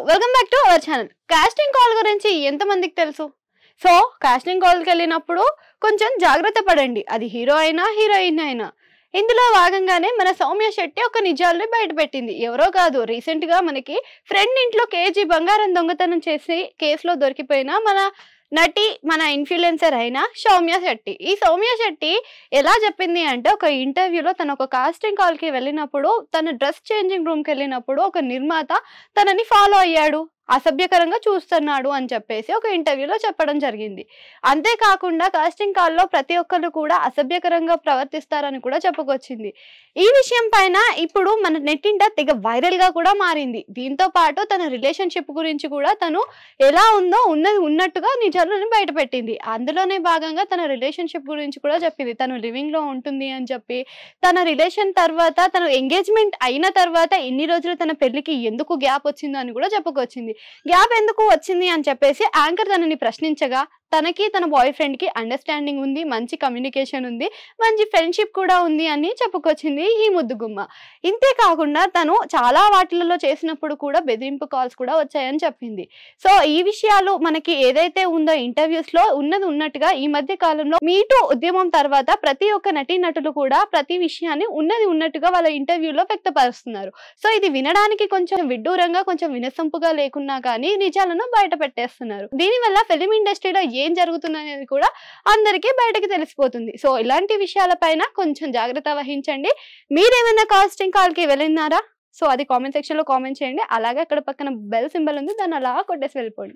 Welcome back to our channel. Casting call గురించి ఎంతమందికి తెలుసు? సో కాస్టింగ్ కాల్కి వెళ్ళినప్పుడు కొంచెం జాగ్రత్త పడండి, అది హీరో అయినా హీరోయిన్ అయినా. ఇందులో భాగంగానే మన సౌమ్య శెట్టి ఒక నిజాల్ని బయటపెట్టింది. ఎవరో కాదు, రీసెంట్ గా మనకి ఫ్రెండ్ ఇంట్లో కేజీ బంగారం దొంగతనం చేసి కేసులో దొరికిపోయిన మన నటి, మన ఇన్ఫ్లుయెన్సర్ అయిన సౌమ్య శెట్టి. ఈ సౌమ్య శెట్టి ఎలా చెప్పింది అంటే, ఒక ఇంటర్వ్యూలో తను ఒక కాస్టింగ్ కాల్కి వెళ్ళినప్పుడు, తన డ్రెస్ చేంజింగ్ రూమ్కి వెళ్ళినప్పుడు ఒక నిర్మాత తనని ఫాలో అయ్యాడు, అసభ్యకరంగా చూస్తున్నాడు అని చెప్పేసి ఒక ఇంటర్వ్యూలో చెప్పడం జరిగింది. అంతేకాకుండా కాస్టింగ్ కాల్లో ప్రతి ఒక్కరు కూడా అసభ్యకరంగా ప్రవర్తిస్తారని కూడా చెప్పుకొచ్చింది. ఈ విషయం పైన ఇప్పుడు మన నెట్టింట తెగ వైరల్ గా కూడా మారింది. దీంతో పాటు తన రిలేషన్షిప్ గురించి కూడా తను ఎలా ఉందో ఉన్నది ఉన్నట్టుగా నిజాలను బయటపెట్టింది. అందులోనే భాగంగా తన రిలేషన్షిప్ గురించి కూడా చెప్పింది. తను లివింగ్ లో ఉంటుంది అని చెప్పి, తన రిలేషన్ తర్వాత తను ఎంగేజ్మెంట్ అయిన తర్వాత ఇన్ని రోజులు తన పెళ్లికి ఎందుకు గ్యాప్ వచ్చిందో అని కూడా చెప్పుకొచ్చింది. గ్యాప్ ఎందుకు వచ్చింది అని చెప్పేసి యాంకర్ తనని ప్రశ్నించగా, తనకి తన బాయ్ ఫ్రెండ్ కి అండర్స్టాండింగ్ ఉంది, మంచి కమ్యూనికేషన్ ఉంది, మంచి ఫ్రెండ్షిప్ కూడా ఉంది అని చెప్పుకొచ్చింది ఈ ముద్దుగుమ్మ. ఇంతే కాకుండా తను చాలా వాటిలలో చేసినప్పుడు కూడా బెదిరింపు కాల్స్ కూడా వచ్చాయని చెప్పింది. సో ఈ విషయాలు మనకి ఏదైతే ఉందో ఇంటర్వ్యూస్ లో ఉన్నది ఉన్నట్టుగా ఈ మధ్య కాలంలో మీటూ ఉద్యమం తర్వాత ప్రతి ఒక్క నటీనటులు కూడా ప్రతి విషయాన్ని ఉన్నది ఉన్నట్టుగా వాళ్ళ ఇంటర్వ్యూలో వ్యక్తపరుస్తున్నారు. సో ఇది వినడానికి కొంచెం విడ్డూరంగా, కొంచెం వినసొంపుగా లేకున్నా కానీ నిజాలను బయట పెట్టేస్తున్నారు. దీనివల్ల ఫిలిం ఇండస్ట్రీలో ఏం జరుగుతుందనేది కూడా అందరికీ బయటకి తెలిసిపోతుంది. సో ఇలాంటి విషయాలపైన కొంచెం జాగ్రత్త వహించండి. మీరేమైనా కాస్టింగ్ కాల్ కి వెళ్ళినారా? సో అది కామెంట్ సెక్షన్ లో కామెంట్ చేయండి. అలాగే అక్కడ పక్కన బెల్ సింబల్ ఉంది, దాన్ని అలా కొట్టేసి వెళ్ళిపోండి.